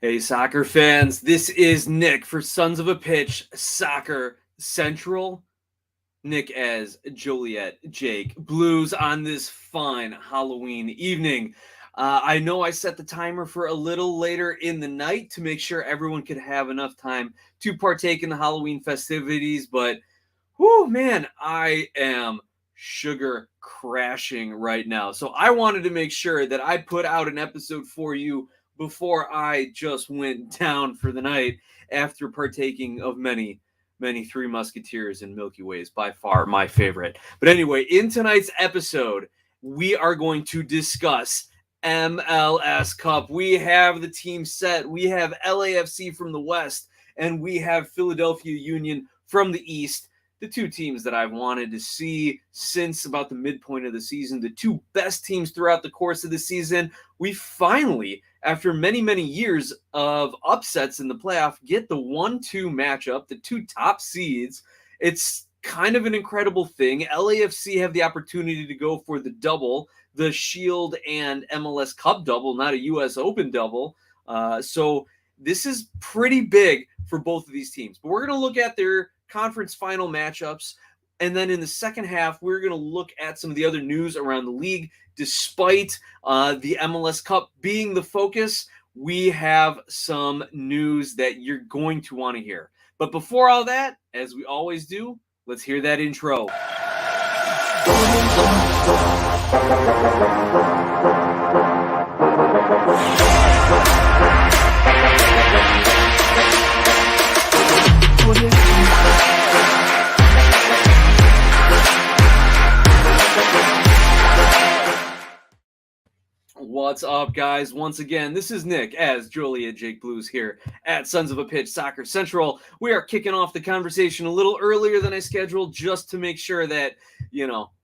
Hey, soccer fans, this is Nick for Sons of a Pitch Soccer Central. Nick as Joliet, Jake, Blues on this fine Halloween evening. I know I set the timer for a little later in the night to make sure everyone could have enough time to partake in the Halloween festivities, but whoo, man, I am sugar crashing right now. So I wanted to make sure that I put out an episode for you before I just went down for the night after partaking of many Three Musketeers and Milky Ways, by far my favorite. But anyway, in tonight's episode, we are going to discuss MLS Cup. We have the team set. We have LAFC from the West, and we have Philadelphia Union from the East. The two teams that I've wanted to see since about the midpoint of the season, the two best teams throughout the course of the season. We finally, after many years of upsets in the playoff, get the 1-2 matchup, the two top seeds. It's kind of an incredible thing. LAFC have the opportunity to go for the double, the Shield and MLS Cup double, not a US Open double. So this is pretty big for both of these teams. But we're going to look at their conference final matchups. And then in the second half, we're going to look at some of the other news around the league. Despite the MLS Cup being the focus, we have some news that you're going to want to hear. But before all that, as we always do, let's hear that intro. What's up, guys? Once again, this is Nick as Joliet Jake Blues here at Sons of a Pitch Soccer Central. We are kicking off the conversation a little earlier than I scheduled just to make sure that,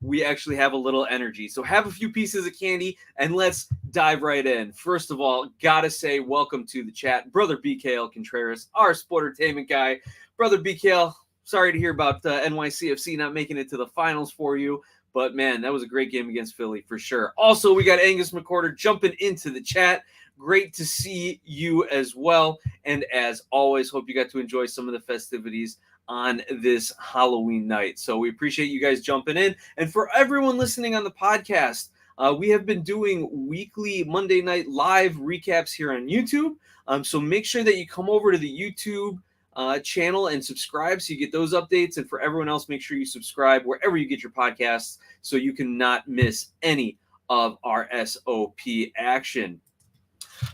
we actually have a little energy. So have a few pieces of candy and let's dive right in. First of all, gotta say welcome to the chat. Brother BKL Contreras, our sportertainment guy. Brother BKL, sorry to hear about NYCFC not making it to the finals for you. But, man, that was a great game against Philly for sure. Also, we got Angus McCorder jumping into the chat. Great to see you as well. And as always, hope you got to enjoy some of the festivities on this Halloween night. So we appreciate you guys jumping in. And for everyone listening on the podcast, we have been doing weekly Monday night live recaps here on YouTube. So make sure that you come over to the YouTube channel and subscribe so you get those updates. And for everyone else, make sure you subscribe wherever you get your podcasts so you cannot miss any of our SOP action.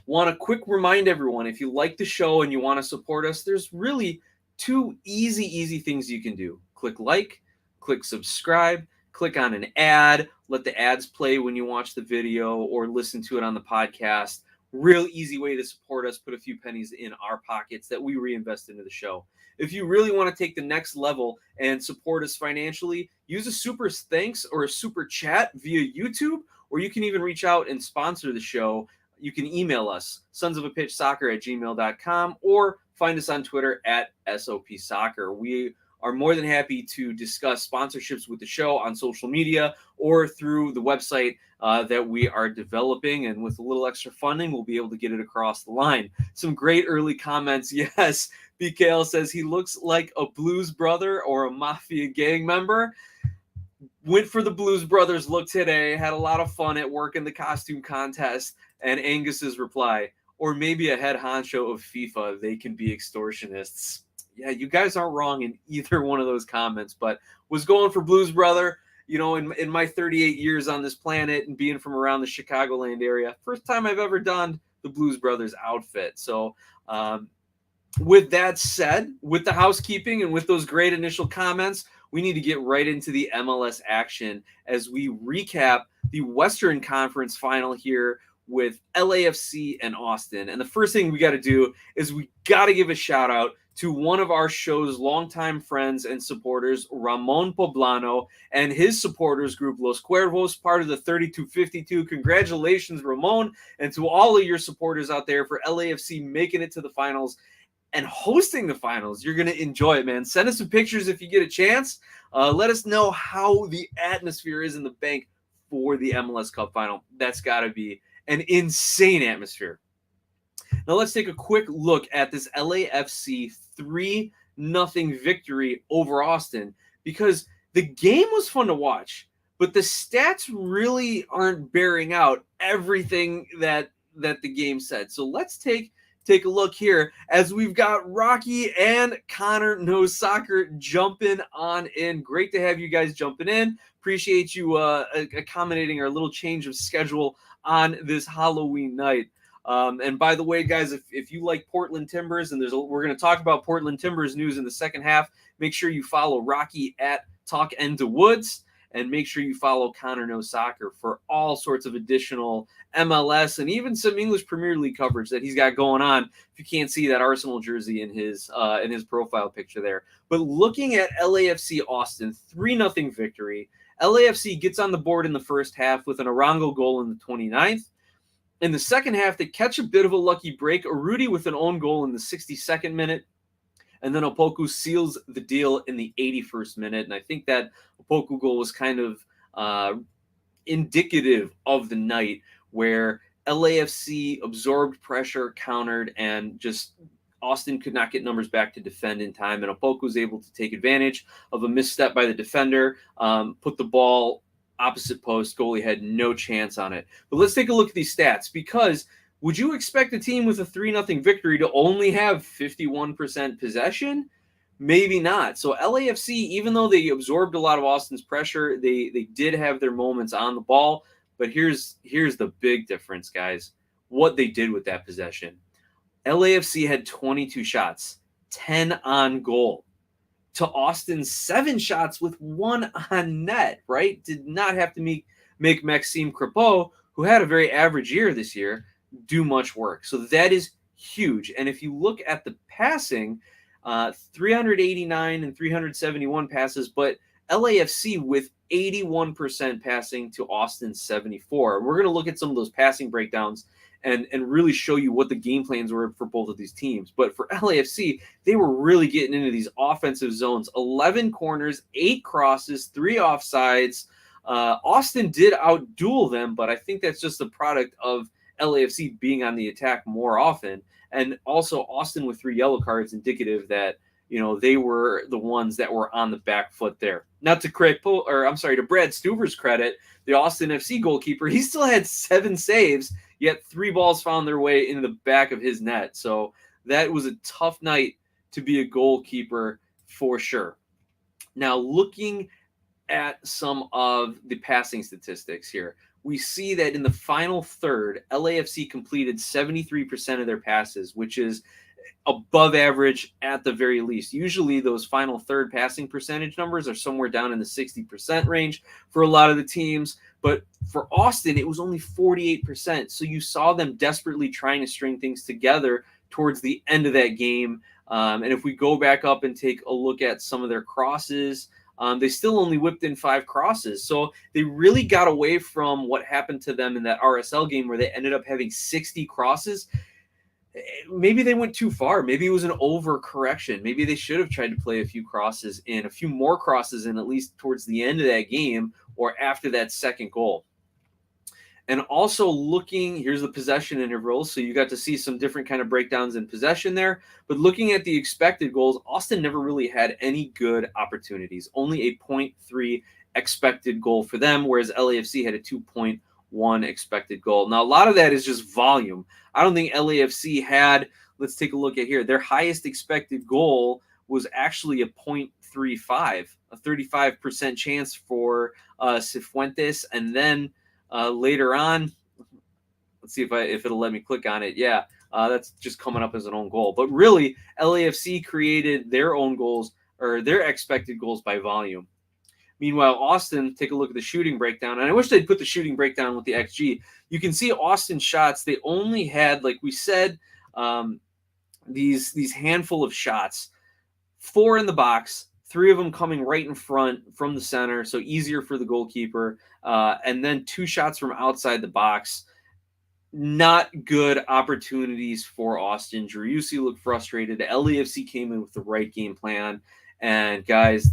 Want to quick remind everyone, if you like the show and you want to support us, there's really two easy things you can do. Click like, click subscribe, click on an ad, let the ads play when you watch the video or listen to it on the podcast. Real easy way to support us, put a few pennies in our pockets that we reinvest into the show. If you really want to take the next level and support us financially, use a super thanks or a super chat via YouTube, or you can even reach out and sponsor the show. You can email us, sonsofapitchsoccer@gmail.com, or find us on Twitter at SOPsoccer. We are more than happy to discuss sponsorships with the show on social media or through the website that we are developing. And with a little extra funding, we'll be able to get it across the line. Some great early comments. Yes, BKL says he looks like a Blues brother or a Mafia gang member. Went for the Blues Brothers look today. Had a lot of fun at work in the costume contest. And Angus's reply, or maybe a head honcho of FIFA. They can be extortionists. Yeah, you guys aren't wrong in either one of those comments, but was going for Blues Brother. In my 38 years on this planet and being from around the Chicagoland area, first time I've ever donned the Blues Brothers outfit. So with that said, with the housekeeping and with those great initial comments, we need to get right into the MLS action as we recap the Western Conference final here with LAFC and Austin. And the first thing we got to do is we got to give a shout out to one of our show's longtime friends and supporters, Ramon Poblano, and his supporters group, Los Cuervos, part of the 3252. Congratulations, Ramon, and to all of your supporters out there for LAFC making it to the finals and hosting the finals. You're going to enjoy it, man. Send us some pictures if you get a chance. Let us know how the atmosphere is in the bank for the MLS Cup Final. That's got to be an insane atmosphere. Now let's take a quick look at this LAFC 3-0 victory over Austin, because the game was fun to watch, but the stats really aren't bearing out everything that the game said. So let's take a look here as we've got Rocky and Connor Knows Soccer jumping on in. Great to have you guys jumping in. Appreciate you accommodating our little change of schedule on this Halloween night. And by the way, guys, if you like Portland Timbers, and we're going to talk about Portland Timbers news in the second half, make sure you follow Rocky at Talk End to Woods, and make sure you follow Connor Knows Soccer for all sorts of additional MLS and even some English Premier League coverage that he's got going on. If you can't see that Arsenal jersey in his profile picture there. But looking at LAFC Austin, 3-0 victory. LAFC gets on the board in the first half with an Arango goal in the 29th. In the second half, they catch a bit of a lucky break. Urruti with an own goal in the 62nd minute. And then Opoku seals the deal in the 81st minute. And I think that Opoku goal was kind of indicative of the night, where LAFC absorbed pressure, countered, and just Austin could not get numbers back to defend in time. And Opoku was able to take advantage of a misstep by the defender, put the ball opposite post. Goalie had no chance on it. But let's take a look at these stats, because would you expect a team with a 3-0 victory to only have 51% possession? Maybe not. So LAFC, even though they absorbed a lot of Austin's pressure, they did have their moments on the ball. But here's the big difference, guys. What they did with that possession. LAFC had 22 shots, 10 on goal, to Austin's 7 shots with 1 on net, right? Did not have to make Maxime Crepeau, who had a very average year this year, do much work. So that is huge. And if you look at the passing, 389 and 371 passes, but LAFC with 81% passing to Austin's 74. We're going to look at some of those passing breakdowns and really show you what the game plans were for both of these teams. But for LAFC, they were really getting into these offensive zones. 11 corners, 8 crosses, 3 offsides. Austin did outduel them, but I think that's just the product of LAFC being on the attack more often. And also Austin with 3 yellow cards, indicative that, they were the ones that were on the back foot there. Not to Brad Stuver's credit, the Austin FC goalkeeper, he still had 7 saves, yet 3 balls found their way into the back of his net. So that was a tough night to be a goalkeeper for sure. Now, looking at some of the passing statistics here, we see that in the final third, LAFC completed 73% of their passes, which is above average at the very least. Usually those final third passing percentage numbers are somewhere down in the 60% range for a lot of the teams. But for Austin, it was only 48%. So you saw them desperately trying to string things together towards the end of that game. And if we go back up and take a look at some of their crosses, they still only whipped in 5 crosses. So they really got away from what happened to them in that RSL game where they ended up having 60 crosses. Maybe they went too far. Maybe it was an overcorrection. Maybe they should have tried to play a few more crosses in, at least towards the end of that game or after that second goal. And also here's the possession intervals. So you got to see some different kind of breakdowns in possession there. But looking at the expected goals, Austin never really had any good opportunities. Only a 0.3 expected goal for them, whereas LAFC had a 2.1 expected goal. Now, a lot of that is just volume. I don't think LAFC had, let's take a look at here, their highest expected goal was actually a 0.35, a 35% chance for Cifuentes. And then later on, let's see if it'll let me click on it. Yeah, that's just coming up as an own goal. But really, LAFC created their own goals, or their expected goals, by volume. Meanwhile, Austin, take a look at the shooting breakdown. And I wish they'd put the shooting breakdown with the XG. You can see Austin shots. They only had, like we said, these handful of shots. 4 in the box, 3 of them coming right in front from the center, so easier for the goalkeeper. And then 2 shots from outside the box. Not good opportunities for Austin. Driussi looked frustrated. LAFC came in with the right game plan. And guys,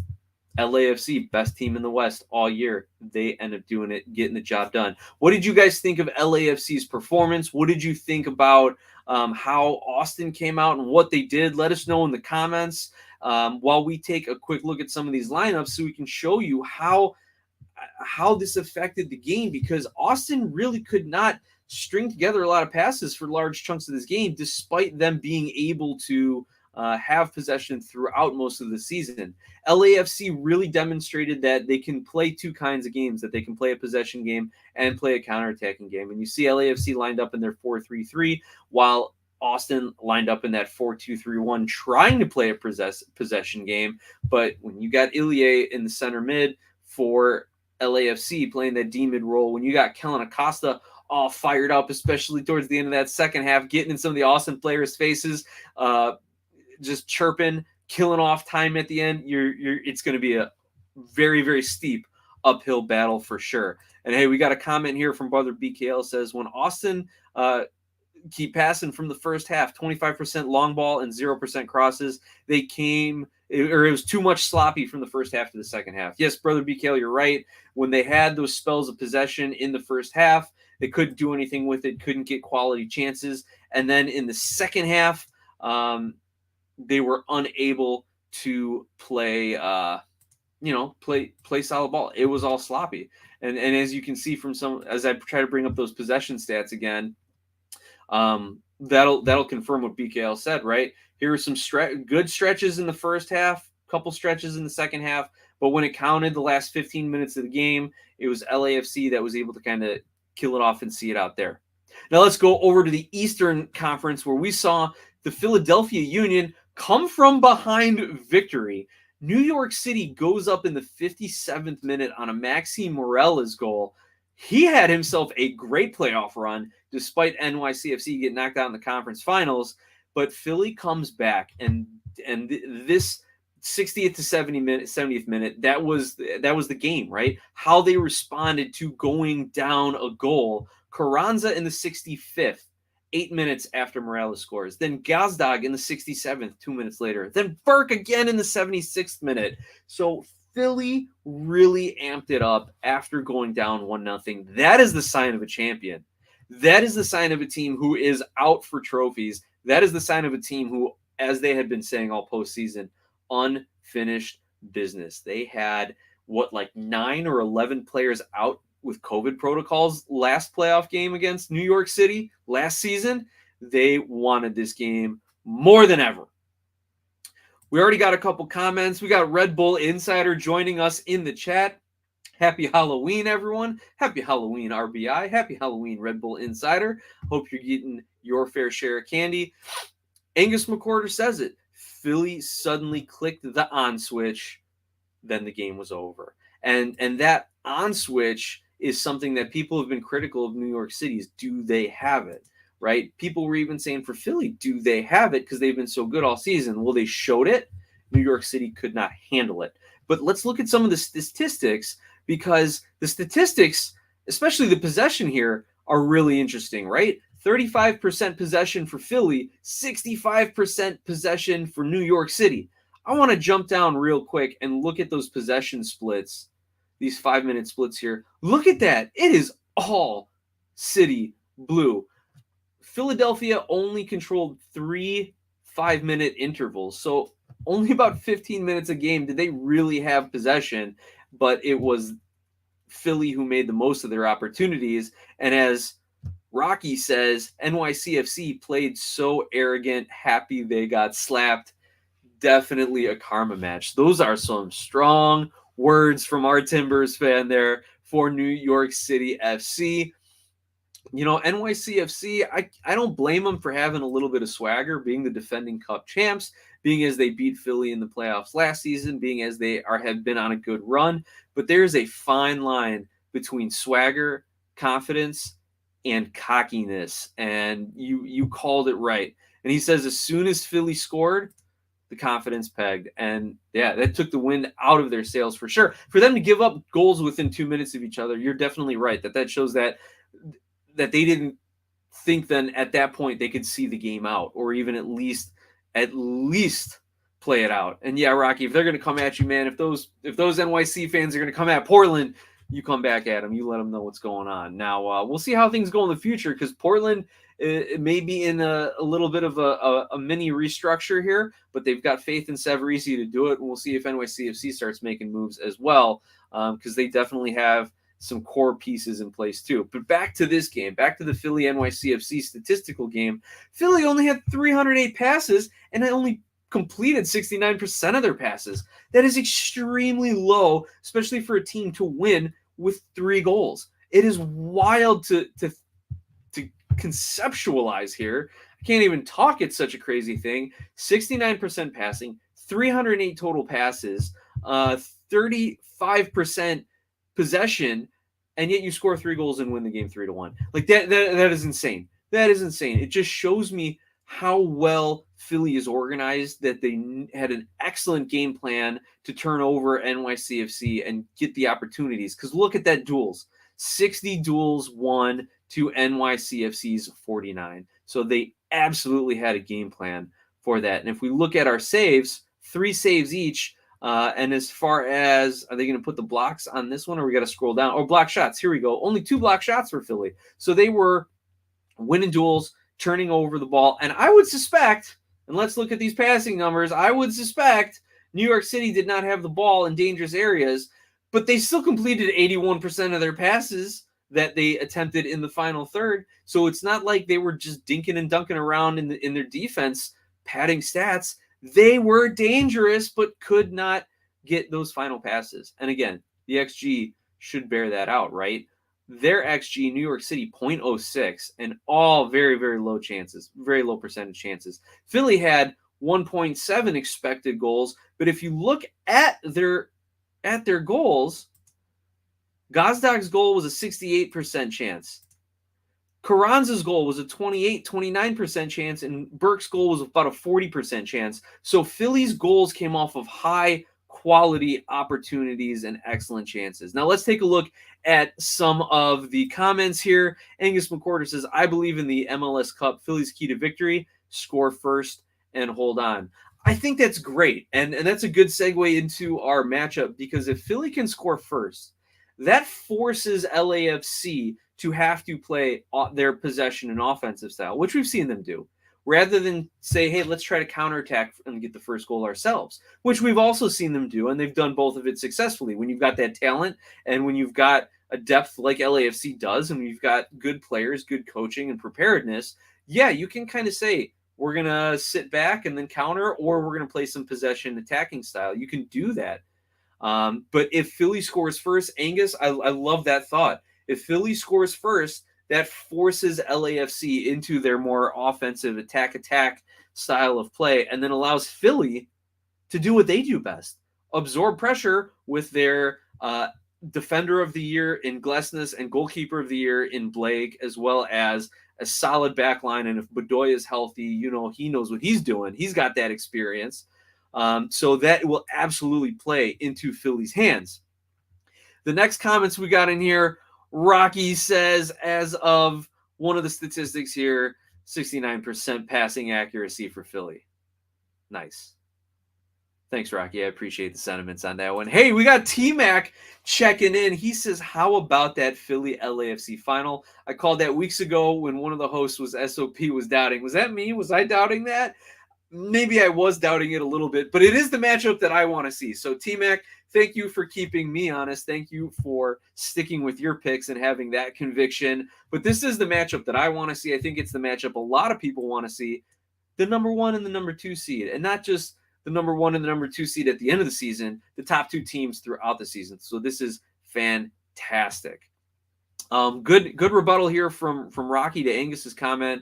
LAFC, best team in the West all year. They end up doing it, getting the job done. What did you guys think of LAFC's performance? What did you think about how Austin came out and what they did? Let us know in the comments while we take a quick look at some of these lineups so we can show you how this affected the game, because Austin really could not string together a lot of passes for large chunks of this game, despite them being able to have possession throughout most of the season. LAFC really demonstrated that they can play two kinds of games, that they can play a possession game and play a counterattacking game. And you see LAFC lined up in their 4-3-3, while Austin lined up in that 4-2-3-1, trying to play a possession game. But when you got Ilie in the center mid for LAFC playing that D-mid role, when you got Kellen Acosta all fired up, especially towards the end of that second half, getting in some of the Austin players' faces, just chirping, killing off time at the end, it's going to be a very, very steep uphill battle for sure. And hey, we got a comment here from brother BKL, says, when Austin keep passing from the first half, 25% long ball and 0% crosses, it was too much sloppy from the first half to the second half. Yes, brother BKL, you're right. When they had those spells of possession in the first half, they couldn't do anything with it, couldn't get quality chances. And then in the second half, they were unable to play solid ball. It was all sloppy. And as you can see from as I try to bring up those possession stats again, that'll confirm what BKL said, right? Here are some good stretches in the first half, couple stretches in the second half, but when it counted the last 15 minutes of the game, it was LAFC that was able to kind of kill it off and see it out there. Now let's go over to the Eastern Conference, where we saw the Philadelphia Union come from behind victory. New York City goes up in the 57th minute on a Maxime Morales goal. He had himself a great playoff run, despite NYCFC getting knocked out in the conference finals. But Philly comes back, and this 60th to 70th minute, that was the game, right? How they responded to going down a goal. Carranza in the 65th, 8 minutes after Morales scores. Then Gazdag in the 67th, 2 minutes later. Then Burke again in the 76th minute. So Philly really amped it up after going down 1-0. That is the sign of a champion. That is the sign of a team who is out for trophies. That is the sign of a team who, as they had been saying all postseason, unfinished business. They had, 9 or 11 players out with COVID protocols last playoff game against New York City last season. They wanted this game more than ever. We already got a couple comments. We got Red Bull Insider joining us in the chat. Happy Halloween, everyone. Happy Halloween, RBI. Happy Halloween, Red Bull Insider. Hope you're getting your fair share of candy. Angus McCorder says it. Philly suddenly clicked the on switch. Then the game was over. And that on switch is something that people have been critical of New York City's. Do they have it? Right? People were even saying for Philly, do they have it? Because they've been so good all season. Well, they showed it. New York City could not handle it. But let's look at some of the statistics, because the statistics, especially the possession here, are really interesting, right? 35% possession for Philly, 65% possession for New York City. I want to jump down real quick and look at those possession splits, these 5-minute splits here. Look at that. It is all City blue. Philadelphia only controlled 3 5-minute intervals. So only about 15 minutes a game did they really have possession, but it was Philly who made the most of their opportunities. And as Rocky says, NYCFC played so arrogant, happy they got slapped. Definitely a karma match. Those are some strong words from our Timbers fan there for New York City FC. NYCFC, I don't blame them for having a little bit of swagger, being the defending Cup champs, being as they beat Philly in the playoffs last season, being as they have been on a good run. But there is a fine line between swagger, confidence, and cockiness. And you called it right. And he says as soon as Philly scored, the confidence pegged. And yeah, that took the wind out of their sails for sure. For them to give up goals within 2 minutes of each other, you're definitely right. That shows that they didn't think then at that point they could see the game out, or even at least play it out. And yeah, Rocky, if they're going to come at you, man, if those NYC fans are going to come at Portland, you come back at them. You let them know what's going on. Now, we'll see how things go in the future, because Portland it may be in a little bit of a mini restructure here, but they've got faith in Savarese to do it. And we'll see if NYCFC starts making moves as well, because they definitely have some core pieces in place too. But back to this game, back to the Philly NYCFC statistical game. Philly only had 308 passes, and they only completed 69% of their passes. That is extremely low, especially for a team to win with 3 goals. It is wild to conceptualize here. I can't even talk. It's such a crazy thing. 69% passing, 308 total passes, 35% possession, and yet you score 3 goals and win the game 3-1. Like that is insane. That is insane. It just shows me how well Philly is organized, that they had an excellent game plan to turn over NYCFC and get the opportunities. Because look at that duels. 60 duels won to NYCFC's 49. So they absolutely had a game plan for that. And if we look at our saves, 3 saves each. And as far as, are they going to put the blocks on this one, or we got to scroll down? Or block shots. Here we go. Only 2 block shots for Philly. So they were winning duels, turning over the ball. And I would suspect, and let's look at these passing numbers, I would suspect New York City did not have the ball in dangerous areas, but they still completed 81% of their passes that they attempted in the final third. So it's not like they were just dinking and dunking around in their defense, padding stats. They were dangerous, but could not get those final passes. And again, the XG should bear that out, right? Their XG, New York City, 0.06, and all very, very low chances, very low percentage chances. Philly had 1.7 expected goals, but if you look at their goals, Gazdag's goal was a 68% chance. Carranza's goal was a 29% chance, and Burke's goal was about a 40% chance. So Philly's goals came off of high quality opportunities and excellent chances. Now let's take a look at some of the comments here. Angus McCorder says, I believe in the MLS Cup. Philly's key to victory: score first and hold on. I think that's great. And that's a good segue into our matchup, because if Philly can score first, that forces LAFC to have to play their possession and offensive style, which we've seen them do, rather than say, hey, let's try to counterattack and get the first goal ourselves, which we've also seen them do, and they've done both of it successfully. When you've got that talent and when you've got a depth like LAFC does, and you've got good players, good coaching, and preparedness, yeah, you can kind of say, we're going to sit back and then counter, or we're going to play some possession attacking style. You can do that. But if Philly scores first, Angus, I love that thought. If Philly scores first, that forces LAFC into their more offensive attack style of play, and then allows Philly to do what they do best: absorb pressure with their defender of the year in Glesnes and goalkeeper of the year in Blake, as well as a solid back line. And if Bedoya is healthy, he knows what he's doing. He's got that experience. So that will absolutely play into Philly's hands. The next comments we got in here, Rocky says, as of one of the statistics here, 69% passing accuracy for Philly. Nice. Thanks, Rocky. I appreciate the sentiments on that one. Hey, we got T-Mac checking in. He says, how about that Philly LAFC final? I called that weeks ago when one of the hosts was SOP was doubting. Was that me? Was I doubting that? Maybe I was doubting it a little bit, but it is the matchup that I want to see. So T-Mac, thank you for keeping me honest. Thank you for sticking with your picks and having that conviction. But this is the matchup that I want to see. I think it's the matchup a lot of people want to see. The number 1 and the number 2 seed, and not just the number 1 and the number 2 seed at the end of the season, the top 2 teams throughout the season. So this is fantastic. Good rebuttal here from Rocky to Angus's comment.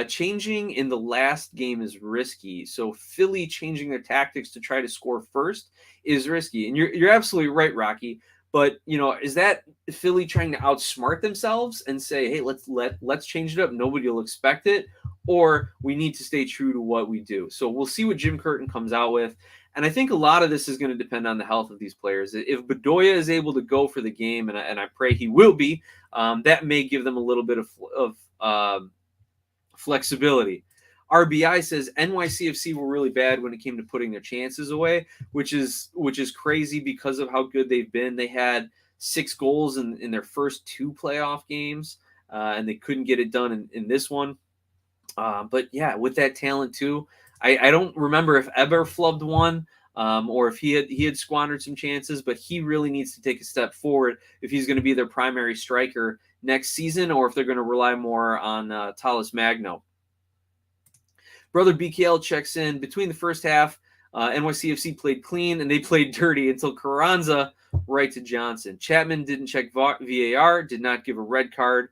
Changing in the last game is risky. So Philly changing their tactics to try to score first is risky. And you're absolutely right, Rocky. But is that Philly trying to outsmart themselves and say, hey, let's change it up, nobody will expect it, or we need to stay true to what we do? So we'll see what Jim Curtin comes out with. And I think a lot of this is going to depend on the health of these players. If Bedoya is able to go for the game, and I pray he will be, that may give them a little bit of flexibility. RBI says NYCFC were really bad when it came to putting their chances away, which is crazy because of how good they've been. They had 6 goals in their first 2 playoff games, and they couldn't get it done in this one. But yeah, with that talent too, I don't remember if Eber flubbed one or if he had squandered some chances, but he really needs to take a step forward if he's going to be their primary striker next season, or if they're going to rely more on Talis Magno. Brother BKL checks in. Between the first half, NYCFC played clean and they played dirty until Carranza right to Johnson. Chapman didn't check VAR, did not give a red card.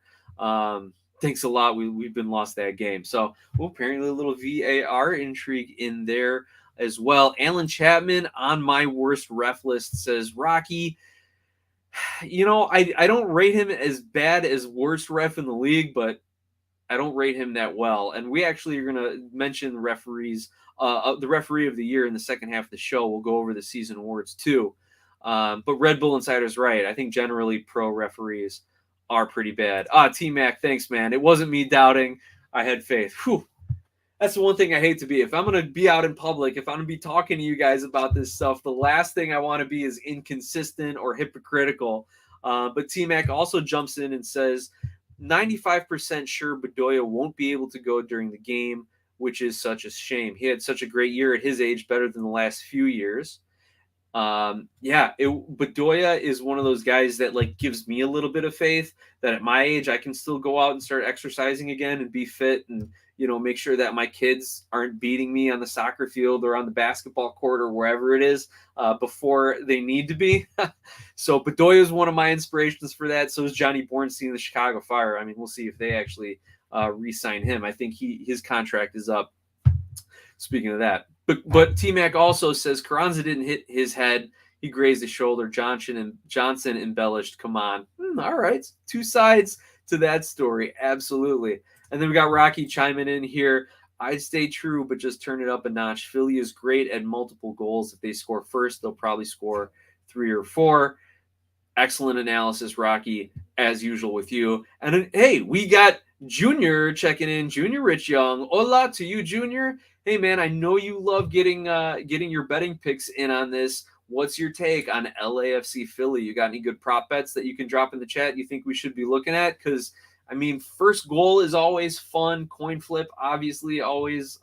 Thanks a lot. We've been lost that game. So apparently a little VAR intrigue in there as well. Alan Chapman on my worst ref list says, Rocky, I don't rate him as bad as worst ref in the league, but I don't rate him that well. And we actually are going to mention referees, the referee of the year in the second half of the show. We'll go over the season awards too. But Red Bull Insider's right. I think generally pro referees are pretty bad. T-Mac, thanks, man. It wasn't me doubting. I had faith. Whew. That's the one thing I hate to be. If I'm going to be out in public, if I'm going to be talking to you guys about this stuff, the last thing I want to be is inconsistent or hypocritical. But T-Mac also jumps in and says, 95% sure Bedoya won't be able to go during the game, which is such a shame. He had such a great year at his age, better than the last few years. Bedoya is one of those guys that gives me a little bit of faith that at my age I can still go out and start exercising again and be fit and make sure that my kids aren't beating me on the soccer field or on the basketball court or wherever it is before they need to be. So Bedoya is one of my inspirations for that. So is Johnny Bornstein, the Chicago Fire. I mean, we'll see if they actually re-sign him. I think his contract is up. Speaking of that, but T-Mac also says Carranza didn't hit his head. He grazed his shoulder. Johnson embellished. Come on. All right. 2 sides to that story. Absolutely. And then we got Rocky chiming in here. I'd stay true, but just turn it up a notch. Philly is great at multiple goals. If they score first, they'll probably score 3 or 4. Excellent analysis, Rocky, as usual with you. And then, hey, we got Junior checking in. Junior Rich Young. Hola to you, Junior. Hey, man, I know you love getting your betting picks in on this. What's your take on LAFC Philly? You got any good prop bets that you can drop in the chat you think we should be looking at? Because, I mean, first goal is always fun. Coin flip, obviously, always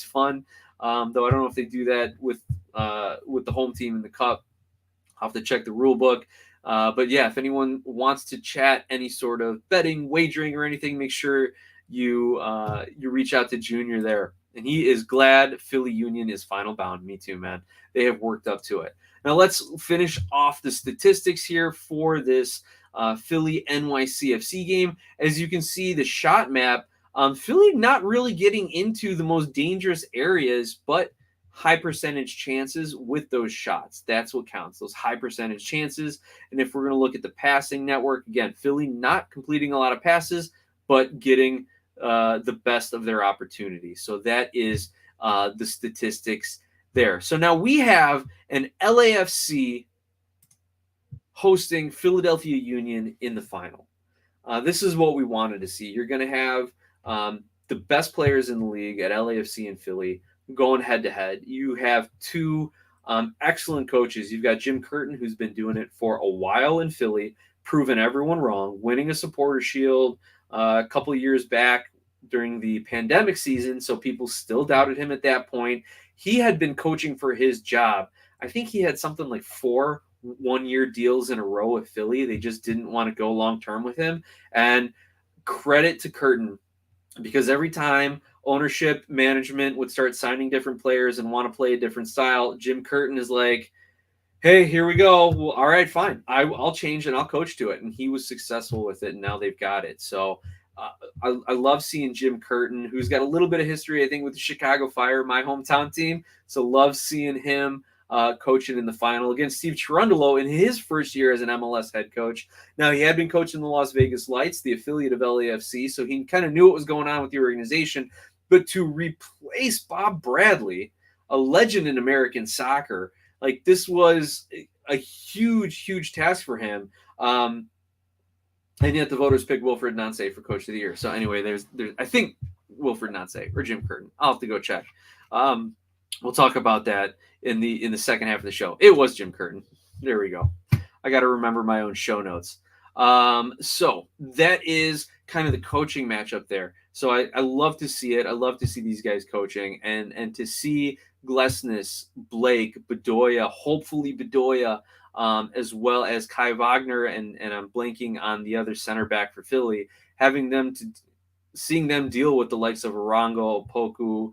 fun. Though I don't know if they do that with the home team in the Cup. I'll have to check the rule book. But, yeah, if anyone wants to chat any sort of betting, wagering, or anything, make sure you reach out to Junior there. And he is glad Philly Union is final bound. Me too, man. They have worked up to it. Now let's finish off the statistics here for this Philly NYCFC game. As you can see, the shot map, Philly not really getting into the most dangerous areas, but high percentage chances with those shots. That's what counts, those high percentage chances. And if we're going to look at the passing network, again, Philly not completing a lot of passes, but getting the best of their opportunities. So that is the statistics there. So now we have an LAFC hosting Philadelphia Union in the final. This is what we wanted to see. You're going to have the best players in the league at LAFC and Philly going head to head. You have 2 excellent coaches. You've got Jim Curtin, who's been doing it for a while in Philly, proving everyone wrong, winning a supporter shield a couple of years back during the pandemic season, so people still doubted him at that point. He had been coaching for his job. I think he had something like 4 one-year deals in a row with Philly. They just didn't want to go long-term with him. And credit to Curtin, because every time ownership, management would start signing different players and want to play a different style, Jim Curtin is like, hey, here we go. Well, all right, fine. I'll change and I'll coach to it. And he was successful with it, and now they've got it. So I love seeing Jim Curtin, who's got a little bit of history, I think, with the Chicago Fire, my hometown team. So love seeing him coaching in the final against Steve Cherundolo in his first year as an MLS head coach. Now, he had been coaching the Las Vegas Lights, the affiliate of LAFC, so he kind of knew what was going on with the organization. But to replace Bob Bradley, a legend in American soccer, like, this was a huge, huge task for him. And yet the voters picked Wilfred Nancy for Coach of the Year. So anyway, there's I think Wilfred Nancy or Jim Curtin. I'll have to go check. We'll talk about that in the second half of the show. It was Jim Curtin. There we go. I got to remember my own show notes. So that is kind of the coaching matchup there. So I love to see it. I love to see these guys coaching and to see Glesnes, Blake, Bedoya, hopefully Bedoya, as well as Kai Wagner, and I'm blanking on the other center back for Philly, seeing them deal with the likes of Arango, Poku,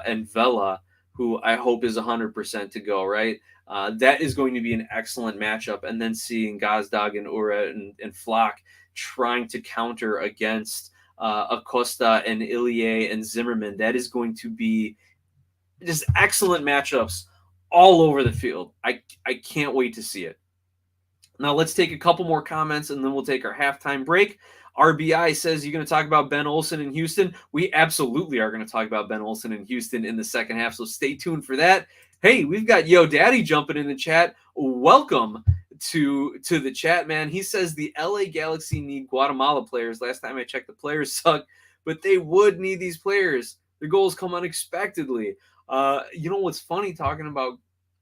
and Vela, who I hope is 100% to go, right? That is going to be an excellent matchup. And then seeing Gazdag and Ura and Flock trying to counter against Acosta and Ilie and Zimmerman, that is going to be just excellent matchups all over the field. I can't wait to see it. Now let's take a couple more comments and then we'll take our halftime break. RBI says, you're going to talk about Ben Olsen in Houston. We absolutely are going to talk about Ben Olsen in Houston in the second half, so stay tuned for that. Hey, we've got Yo Daddy jumping in the chat. Welcome to the chat, man. He says the LA Galaxy need Guatemala players. Last time I checked, the players suck, but they would need these players. Their goals come unexpectedly. You know what's funny talking about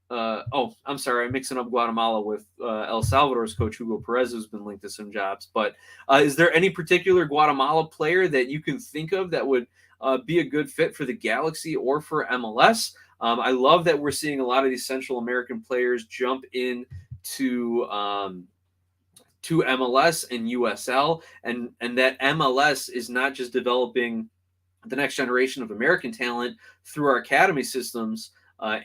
I'm sorry, I'm mixing up Guatemala with El Salvador's coach Hugo Perez, who's been linked to some jobs. But is there any particular Guatemala player that you can think of that would be a good fit for the Galaxy or for MLS? I love that we're seeing a lot of these Central American players jump in to MLS and USL, and that MLS is not just developing the next generation of American talent through our academy systems,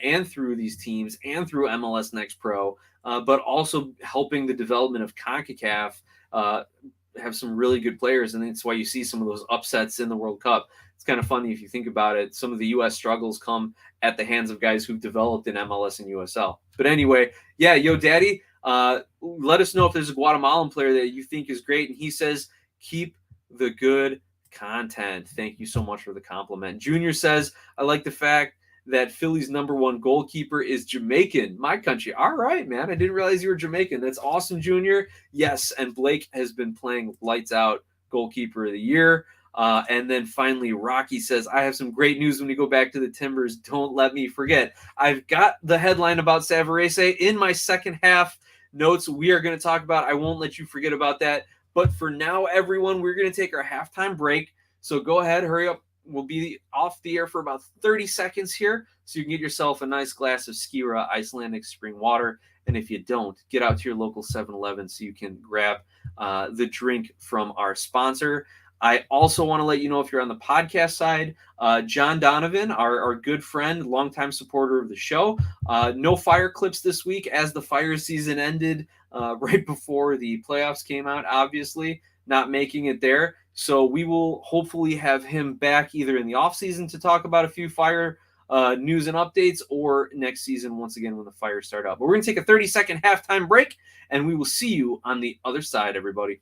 and through these teams and through MLS Next Pro, but also helping the development of CONCACAF have some really good players. And that's why you see some of those upsets in the World Cup. It's kind of funny if you think about it. Some of the U.S. struggles come at the hands of guys who've developed in MLS and USL. But anyway, yeah, Yo Daddy, let us know if there's a Guatemalan player that you think is great. And he says, keep the good content. Thank you so much for the compliment. Junior says, I like the fact that Philly's number one goalkeeper is Jamaican, my country. All right, man. I didn't realize you were Jamaican. That's awesome, Junior. Yes, and Blake has been playing lights out, goalkeeper of the year. And then finally, Rocky says, I have some great news when we go back to the Timbers. Don't let me forget. I've got the headline about Savarese in my second half notes we are going to talk about. I won't let you forget about that. But for now, everyone, we're going to take our halftime break. So go ahead, hurry up. We'll be off the air for about 30 seconds here, so you can get yourself a nice glass of Skira Icelandic spring water. And if you don't, get out to your local 7-Eleven so you can grab the drink from our sponsor. I also want to let you know, if you're on the podcast side, John Donovan, our good friend, longtime supporter of the show, no fire clips this week as the fire season ended right before the playoffs came out, obviously, not making it there. So we will hopefully have him back either in the offseason to talk about a few fire news and updates, or next season once again when the fires start up. But we're going to take a 30-second halftime break, and we will see you on the other side, everybody.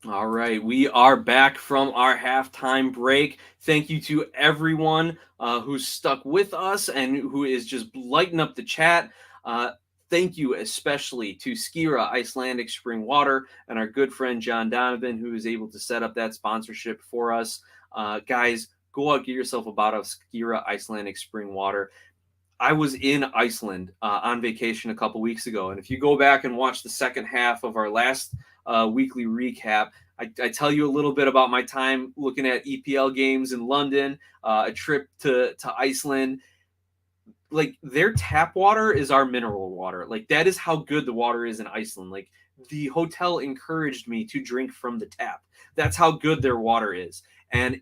All right, we are back from our halftime break. Thank you to everyone who's stuck with us and who is just lighting up the chat. Thank you especially to Skira Icelandic Spring Water and our good friend John Donovan, who is able to set up that sponsorship for us. Guys, go out, get yourself a bottle of Skira Icelandic Spring Water. I was in Iceland on vacation a couple weeks ago, and if you go back and watch the second half of our last weekly recap, I tell you a little bit about my time looking at EPL games in London, a trip to Iceland. Like, their tap water is our mineral water. Like, that is how good the water is in Iceland. Like, the hotel encouraged me to drink from the tap. That's how good their water is. And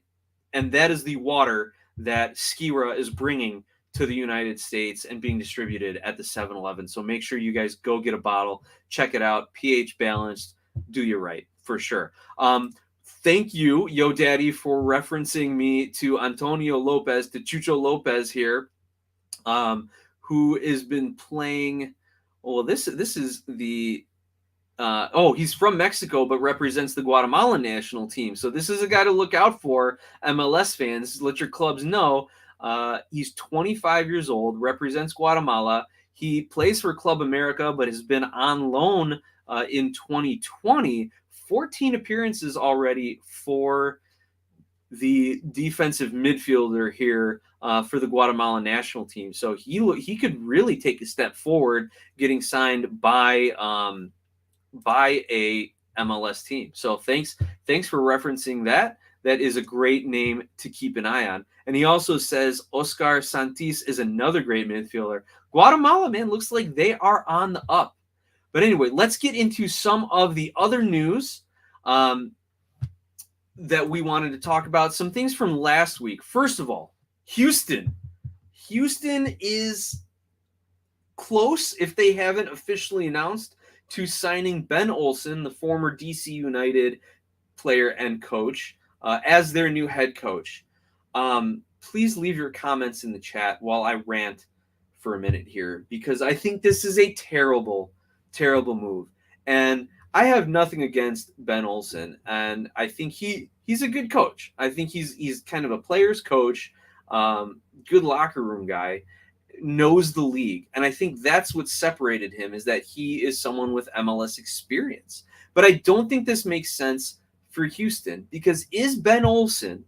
that is the water that Skira is bringing to the United States and being distributed at the 7-Eleven. So make sure you guys go get a bottle, check it out, pH balanced, do you right, for sure. Thank you, Yo Daddy, for referencing me to Antonio Lopez, to Chucho Lopez here, who has been playing. Well, this is the. He's from Mexico, but represents the Guatemalan national team. So this is a guy to look out for, MLS fans. Let your clubs know. He's 25 years old, represents Guatemala. He plays for Club America, but has been on loan in 2020. 14 appearances already for the defensive midfielder here for the Guatemalan national team. So he could really take a step forward, getting signed by a MLS team. So thanks for referencing that. That is a great name to keep an eye on. And he also says Oscar Santis is another great midfielder. Guatemala, man, looks like they are on the up. But anyway, let's get into some of the other news that we wanted to talk about. Some things from last week. First of all, Houston. Houston is close, if they haven't officially announced, to signing Ben Olsen, the former DC United player and coach, as their new head coach. Please leave your comments in the chat while I rant for a minute here, because I think this is a terrible, terrible move. And I have nothing against Ben Olsen, and I think he's a good coach. I think he's kind of a player's coach, good locker room guy, knows the league. And I think that's what separated him, is that he is someone with MLS experience. But I don't think this makes sense for Houston, because is Ben Olsen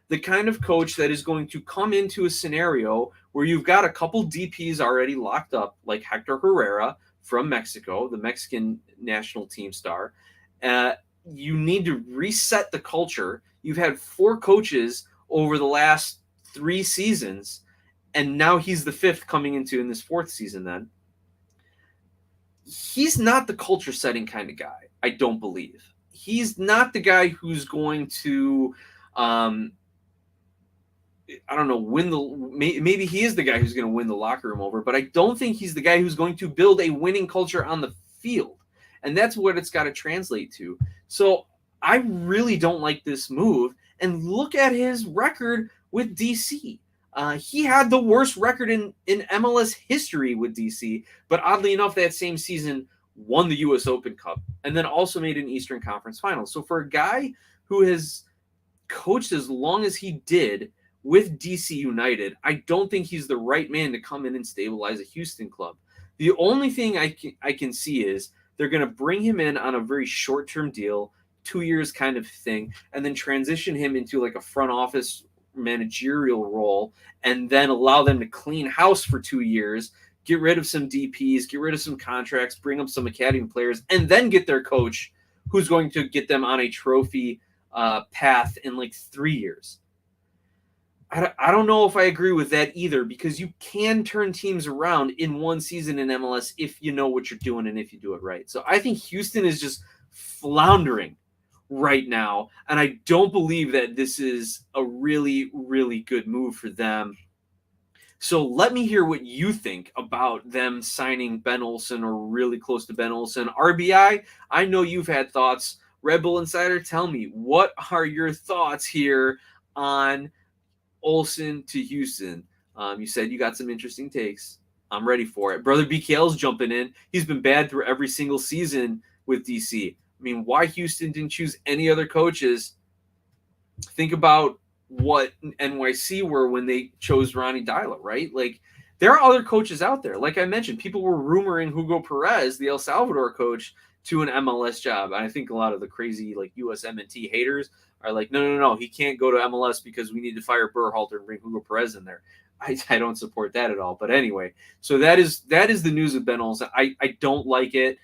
the kind of coach that is going to come into a scenario where you've got a couple DPs already locked up, like Hector Herrera from Mexico, the Mexican national team star? You need to reset the culture. You've had 4 coaches over the last 3 seasons, and now he's the 5th coming into in this 4th season. Then he's not the culture setting kind of guy. I don't believe he's not the guy who's going to, I don't know, maybe he is the guy who's going to win the locker room over, but I don't think he's the guy who's going to build a winning culture on the field. And that's what it's got to translate to. So I really don't like this move. And look at his record with DC. He had the worst record in MLS history with DC, but oddly enough, that same season won the U.S. Open Cup and then also made an Eastern Conference Final. So for a guy who has coached as long as he did with DC United, I don't think he's the right man to come in and stabilize a Houston club. The only thing I can see is they're going to bring him in on a very short-term deal, 2 years kind of thing, and then transition him into like a front office managerial role, and then allow them to clean house for 2 years, get rid of some DPs, get rid of some contracts, bring up some academy players, and then get their coach who's going to get them on a trophy path in like 3 years. I don't know if I agree with that either, because you can turn teams around in one season in MLS if you know what you're doing and if you do it right. So I think Houston is just floundering right now, and I don't believe that this is a really, really good move for them. So let me hear what you think about them signing Ben Olsen, or really close to Ben Olsen. RBI, I know you've had thoughts. Red Bull Insider, tell me, what are your thoughts here on Olsen to Houston? You said you got some interesting takes. I'm ready for it. Brother BKL's jumping in. He's been bad through every single season with DC. I mean, why Houston didn't choose any other coaches? Think about what NYC were when they chose Ronnie Dyla, right? Like, there are other coaches out there. Like I mentioned, people were rumoring Hugo Perez, the El Salvador coach, to an MLS job. And I think a lot of the crazy like USMNT haters are like, no, he can't go to MLS because we need to fire Berhalter and bring Hugo Perez in there. I don't support that at all. But anyway, so that is the news of Ben Olsen. I don't like it,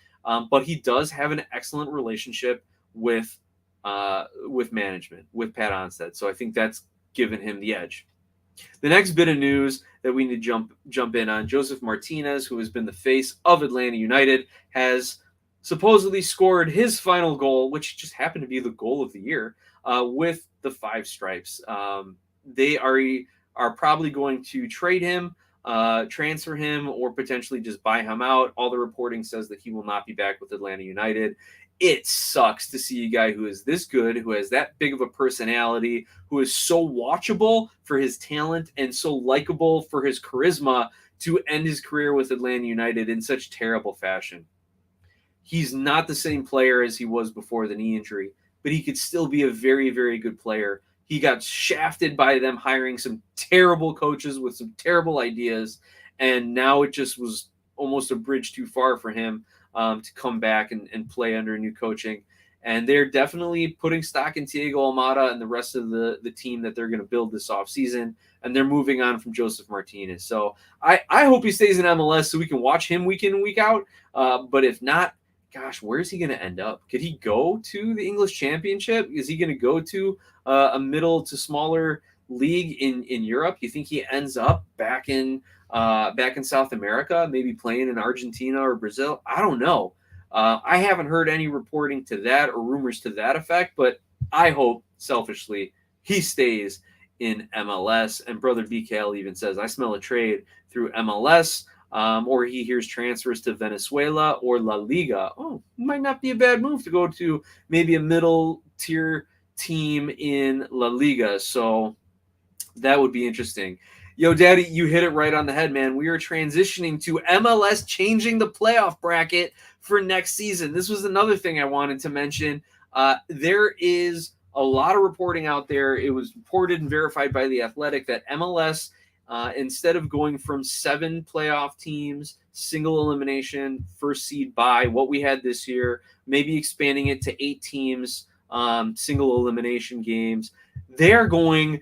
but he does have an excellent relationship with management, with Pat Onstad. So I think that's given him the edge. The next bit of news that we need to jump in on, Josef Martinez, who has been the face of Atlanta United, has supposedly scored his final goal, which just happened to be the goal of the year, with the 5 stripes. They are probably going to trade him transfer him or potentially just buy him out. All the reporting says that he will not be back with Atlanta United. It sucks to see a guy who is this good, who has that big of a personality, who is so watchable for his talent and so likable for his charisma, to end his career with Atlanta United in such terrible fashion. He's not the same player as he was before the knee injury, but he could still be a very, very good player. He got shafted by them hiring some terrible coaches with some terrible ideas, and now it just was almost a bridge too far for him to come back and play under new coaching. And they're definitely putting stock in Thiago Almada and the rest of the team that they're going to build this offseason, and they're moving on from Josef Martinez. So I hope he stays in MLS so we can watch him week in and week out. But if not, gosh, where's he going to end up? Could he go to the English Championship? Is he going to go to a middle to smaller league in Europe? You think he ends up back in South America, maybe playing in Argentina or Brazil? I don't know. I haven't heard any reporting to that or rumors to that effect, but I hope selfishly he stays in MLS. And brother BKL even says, I smell a trade through MLS. Or he hears transfers to Venezuela or La Liga. Oh, might not be a bad move to go to maybe a middle tier team in La Liga. So that would be interesting. Yo, Daddy, you hit it right on the head, man. We are transitioning to MLS changing the playoff bracket for next season. This was another thing I wanted to mention. There is a lot of reporting out there. It was reported and verified by The Athletic that MLS, instead of going from 7 playoff teams, single elimination, first seed bye, what we had this year, maybe expanding it to 8 teams, single elimination games. They're going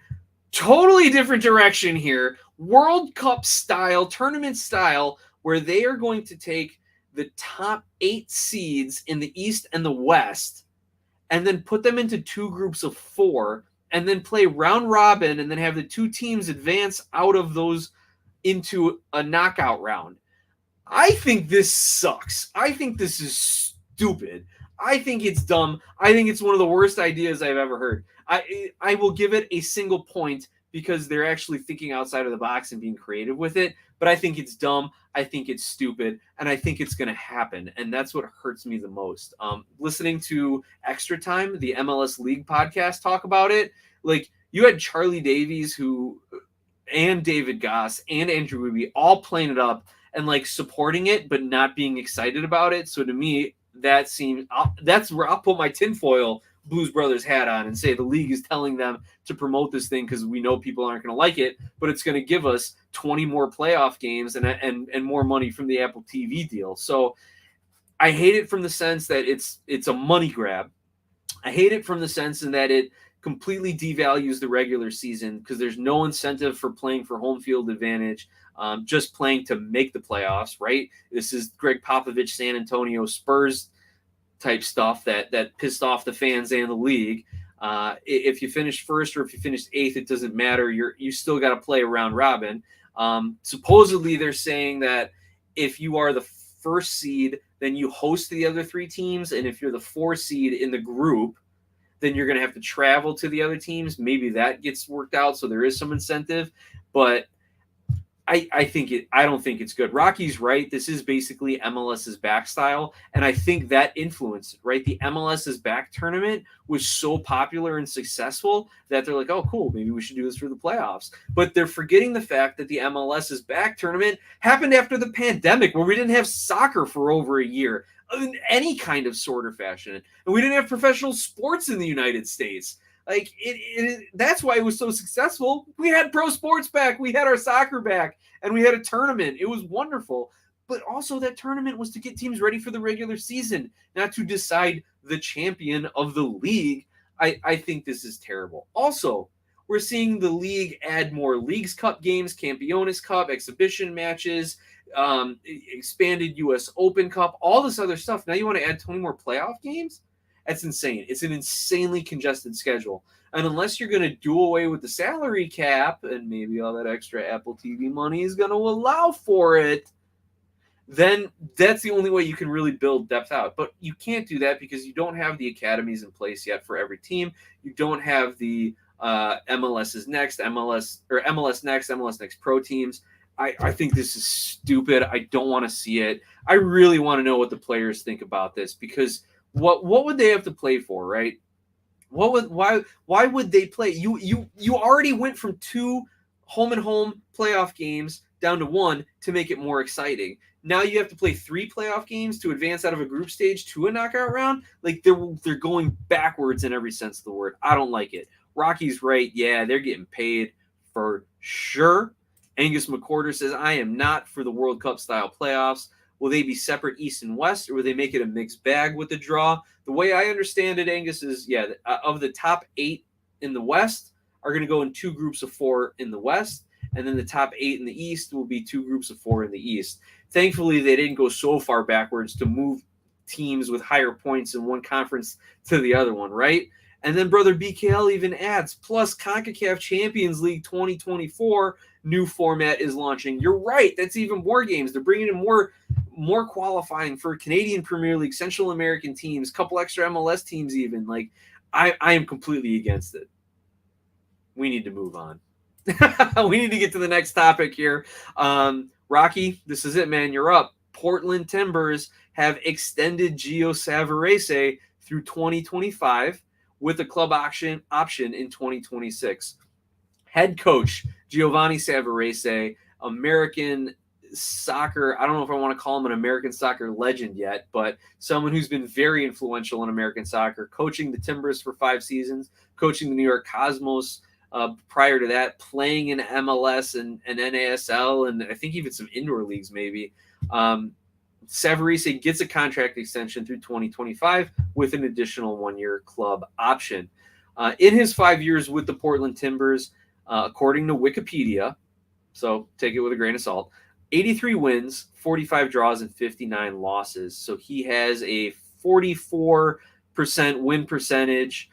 totally different direction here, World Cup style, tournament style, where they are going to take the top 8 seeds in the East and the West and then put them into 2 groups of 4 and then play round robin and then have the 2 teams advance out of those into a knockout round. I think this sucks. I think this is stupid. I think it's dumb. I think it's one of the worst ideas I've ever heard. I will give it a single point because they're actually thinking outside of the box and being creative with it. But I think it's dumb. I think it's stupid. And I think it's going to happen. And that's what hurts me the most. Listening to Extra Time, the MLS League podcast, talk about it. Like, you had Charlie Davies and David Goss and Andrew Wiebe all playing it up and like supporting it, but not being excited about it. So to me, that seems that's where I'll put my tinfoil Blues Brothers hat on and say the league is telling them to promote this thing because we know people aren't going to like it, but it's going to give us 20 more playoff games and more money from the Apple TV deal. So I hate it from the sense that it's a money grab. I hate it from the sense in that it completely devalues the regular season because there's no incentive for playing for home field advantage, just playing to make the playoffs, right? This is Greg Popovich, San Antonio Spurs type stuff that pissed off the fans and the league. If you finish first or if you finished 8th, it doesn't matter. You still got to play a round robin. Supposedly they're saying that if you are the first seed, then you host the other 3 teams. And if you're the 4th seed in the group, then you're going to have to travel to the other teams. Maybe that gets worked out. So there is some incentive, but I don't think it's good. Rocky's right. This is basically MLS's back style. And I think that influenced it, right? The MLS's back tournament was so popular and successful that they're like, oh, cool, maybe we should do this for the playoffs. But they're forgetting the fact that the MLS's back tournament happened after the pandemic where we didn't have soccer for over a year in any kind of sort or fashion. And we didn't have professional sports in the United States. Like that's why it was so successful. We had pro sports back, we had our soccer back, and we had a tournament. It was wonderful. But also that tournament was to get teams ready for the regular season, not to decide the champion of the league. I think this is terrible. Also, we're seeing the league add more Leagues Cup games, Campeones Cup, exhibition matches, expanded U.S. Open Cup, all this other stuff. Now you want to add 20 more playoff games? That's insane. It's an insanely congested schedule. And unless you're going to do away with the salary cap and maybe all that extra Apple TV money is going to allow for it, then that's the only way you can really build depth out. But you can't do that because you don't have the academies in place yet for every team. You don't have the MLS Next, MLS Next Pro teams. I think this is stupid. I don't want to see it. I really want to know what the players think about this, because what would they have to play for, right? Why would they play? You already went from 2 home and home playoff games down to 1 to make it more exciting. Now you have to play 3 playoff games to advance out of a group stage to a knockout round. Like, they're going backwards in every sense of the word. I don't like it. Rocky's right. Yeah, they're getting paid for sure. Angus McCorder says, I am not for the World Cup style playoffs. Will they be separate East and West, or will they make it a mixed bag with the draw? The way I understand it, Angus, is, of the top 8 in the West are going to go in 2 groups of 4 in the West, and then the top 8 in the East will be 2 groups of 4 in the East. Thankfully, they didn't go so far backwards to move teams with higher points in one conference to the other one, right? And then Brother BKL even adds, plus CONCACAF Champions League 2024 new format is launching. You're right. That's even more games. They're bringing in more qualifying for Canadian Premier League, Central American teams, couple extra MLS teams even. Like, I am completely against it. We need to move on. We need to get to the next topic here. Rocky, this is it, man. You're up. Portland Timbers have extended Gio Savarese through 2025 with a club option in 2026. Head coach Giovanni Savarese, American soccer, I don't know if I want to call him an American soccer legend yet, but someone who's been very influential in American soccer, coaching the Timbers for 5 seasons, coaching the New York Cosmos prior to that, playing in MLS and NASL, and I think even some indoor leagues maybe. Savarese gets a contract extension through 2025 with an additional 1-year club option. In his 5 years with the Portland Timbers, according to Wikipedia, so take it with a grain of salt, 83 wins, 45 draws, and 59 losses. So he has a 44% win percentage.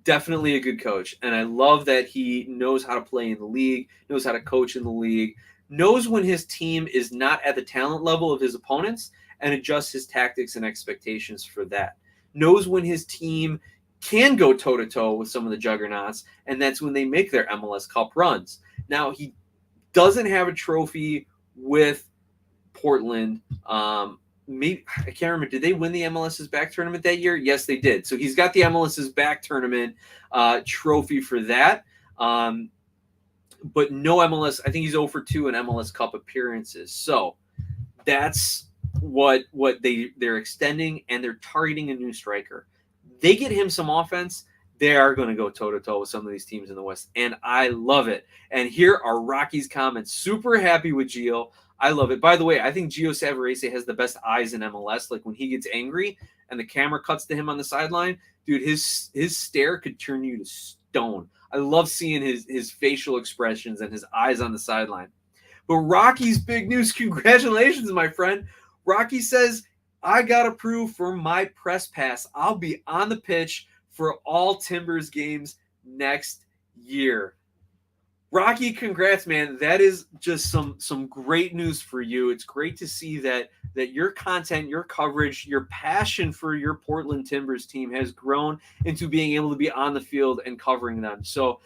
Definitely a good coach. And I love that he knows how to play in the league, knows how to coach in the league, knows when his team is not at the talent level of his opponents, and adjusts his tactics and expectations for that. Knows when his team can go toe-to-toe with some of the juggernauts, and that's when they make their MLS Cup runs. Now, he doesn't have a trophy with Portland. Maybe, I can't remember. Did they win the MLS's back tournament that year? Yes, they did. So he's got the MLS's back tournament trophy for that. But no MLS. I think he's 0-2 in MLS Cup appearances. So that's what they're extending, and they're targeting a new striker. They get him some offense, they are going to go toe-to-toe with some of these teams in the West, and I love it. And here are Rocky's comments. Super happy with Gio. I love it. By the way, I think Gio Savarese has the best eyes in MLS. Like, when he gets angry and the camera cuts to him on the sideline, dude, his stare could turn you to stone. I love seeing his facial expressions and his eyes on the sideline. But Rocky's big news. Congratulations, my friend. Rocky says, I got approved for my press pass. I'll be on the pitch for all Timbers games next year. Rocky, congrats, man. That is just some great news for you. It's great to see that your content, your coverage, your passion for your Portland Timbers team has grown into being able to be on the field and covering them. So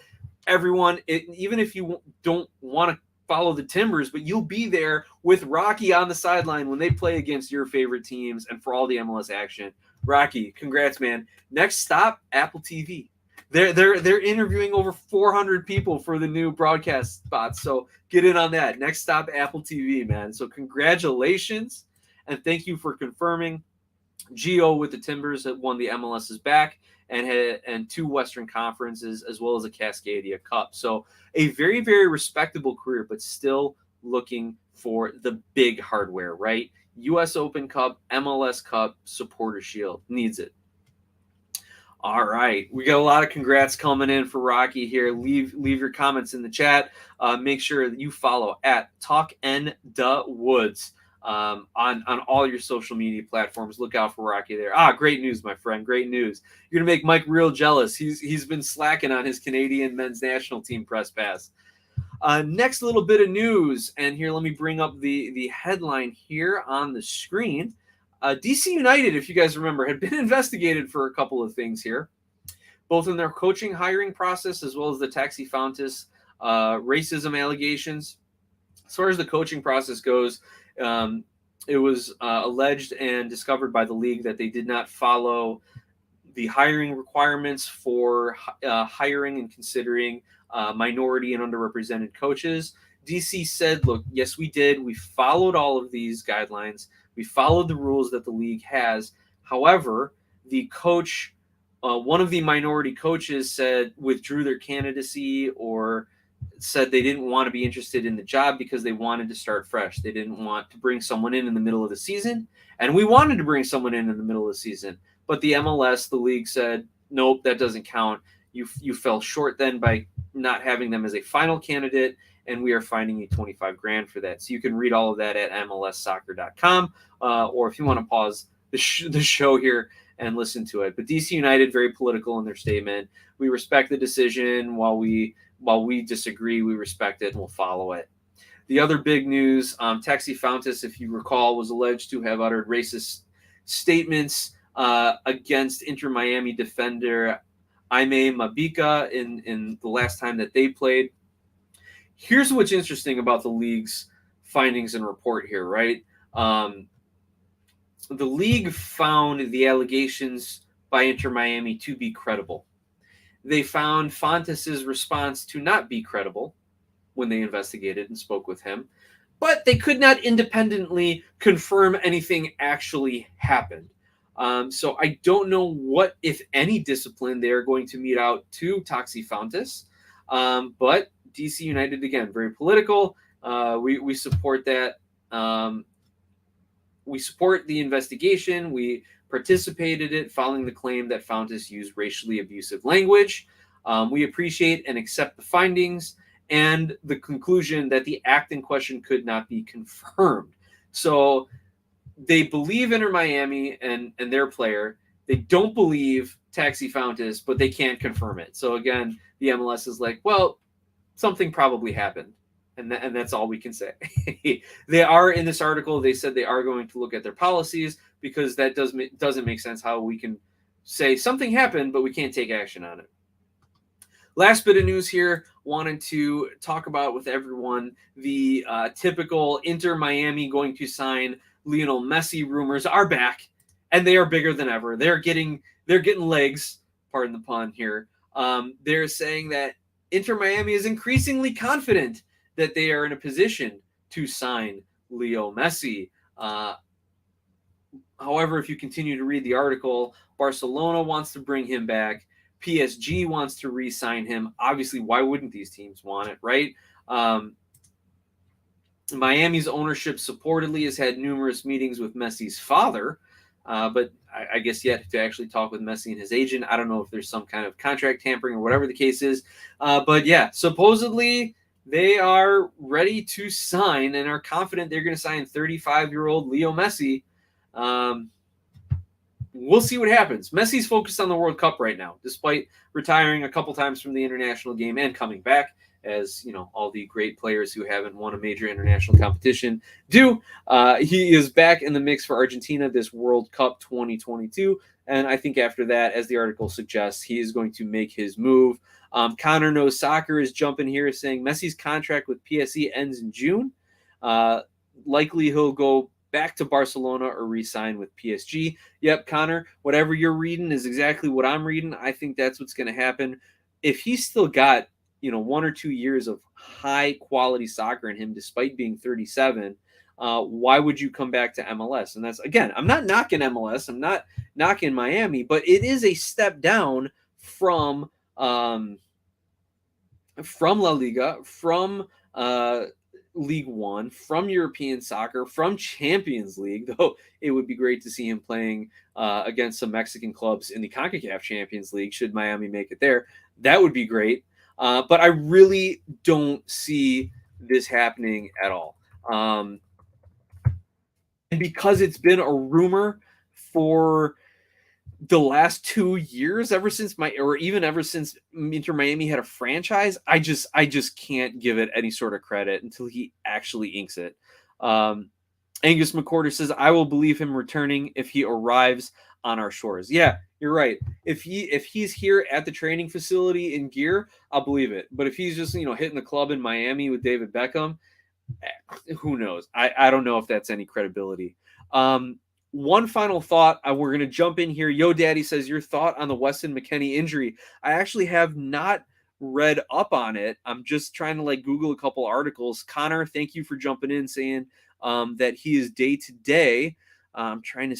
everyone, even if you don't want to follow the Timbers, but you'll be there with Rocky on the sideline when they play against your favorite teams and for all the MLS action. Rocky, congrats, man. Next stop, Apple TV. They're interviewing over 400 people for the new broadcast spots, so get in on that. Next stop, Apple TV, man. So congratulations, and thank you for confirming. Gio with the Timbers that won the MLS's back and 2 Western Conferences, as well as a Cascadia Cup. So a very, very respectable career, but still looking for the big hardware, right? U.S. Open Cup, MLS Cup, Supporter Shield. Needs it. All right. We got a lot of congrats coming in for Rocky here. Leave your comments in the chat. Make sure that you follow at TalkNDaWoods on all your social media platforms. Look out for Rocky there. Great news, my friend. Great news. You're going to make Mike real jealous. He's been slacking on his Canadian men's national team press pass. Next little bit of news, and here let me bring up the headline here on the screen. DC United, if you guys remember, had been investigated for a couple of things here, both in their coaching hiring process as well as the Taxi Fountas racism allegations. As far as the coaching process goes, it was alleged and discovered by the league that they did not follow the hiring requirements for hiring and considering minority and underrepresented coaches. DC said, look, yes, we did. We followed all of these guidelines. We followed the rules that the league has. However, the coach, one of the minority coaches withdrew their candidacy or said they didn't want to be interested in the job because they wanted to start fresh. They didn't want to bring someone in the middle of the season. And we wanted to bring someone in the middle of the season. But the MLS, the league said, nope, that doesn't count. You fell short then by not having them as a final candidate, and we are fining you $25,000 for that. So you can read all of that at MLSsoccer.com, or if you want to pause the show here and listen to it. But DC United, very political in their statement. We respect the decision. While we disagree, we respect it and we'll follow it. The other big news, Taxi Fountas, if you recall, was alleged to have uttered racist statements against Inter Miami defender Aime Mabika in the last time that they played. Here's what's interesting about the league's findings and report here, right? The league found the allegations by Inter Miami to be credible. They found Fontes' response to not be credible when they investigated and spoke with him, but they could not independently confirm anything actually happened. So I don't know what, if any, discipline they are going to mete out to Taxi Fountas, but DC United, again, very political. We support that. We support the investigation. We participated in it following the claim that Fountas used racially abusive language. We appreciate and accept the findings and the conclusion that the act in question could not be confirmed. So they believe Inter Miami and their player. They don't believe Taxi Fountas, but they can't confirm it. So again, the MLS is like, well, something probably happened. And that's all we can say. They are, in this article, they said they are going to look at their policies, because that doesn't make sense how we can say something happened, but we can't take action on it. Last bit of news here, wanted to talk about with everyone the typical Inter Miami going to sign Lionel Messi rumors are back, and they are bigger than ever. They're getting legs, pardon the pun here. They're saying that Inter Miami is increasingly confident that they are in a position to sign Leo Messi. However, if you continue to read the article, Barcelona wants to bring him back. PSG wants to re-sign him. Obviously, why wouldn't these teams want it, right? Miami's ownership supportedly has had numerous meetings with Messi's father, but I guess yet to actually talk with Messi and his agent. I don't know if there's some kind of contract tampering or whatever the case is. But yeah, supposedly they are ready to sign and are confident they're going to sign 35-year-old Leo Messi. We'll see what happens. Messi's focused on the World Cup right now, despite retiring a couple times from the international game and coming back, as you know, all the great players who haven't won a major international competition do. He is back in the mix for Argentina this World Cup 2022, and I think after that, as the article suggests, he is going to make his move. Connor Knows Soccer is jumping here, saying Messi's contract with PSG ends in June. Likely he'll go back to Barcelona or re-sign with PSG. Yep, Connor, whatever you're reading is exactly what I'm reading. I think that's what's going to happen. If he's still got 1 or 2 years of high quality soccer in him, despite being 37, why would you come back to MLS? And that's, again, I'm not knocking MLS. I'm not knocking Miami, but it is a step down from La Liga, from League One, from European soccer, from Champions League, though it would be great to see him playing against some Mexican clubs in the CONCACAF Champions League, should Miami make it there. That would be great. But I really don't see this happening at all. And because it's been a rumor for the last 2 years, ever since Inter Miami had a franchise, I just can't give it any sort of credit until he actually inks it. Angus McCorder says, I will believe him returning if he arrives on our shores. Yeah, you're right. If he's here at the training facility in gear, I'll believe it. But if he's just, hitting the club in Miami with David Beckham, who knows? I don't know if that's any credibility. One final thought. We're going to jump in here. Yo Daddy says, your thought on the Weston McKennie injury. I actually have not read up on it. I'm just trying to Google a couple articles. Connor, thank you for jumping in saying that he is day to day. I'm trying to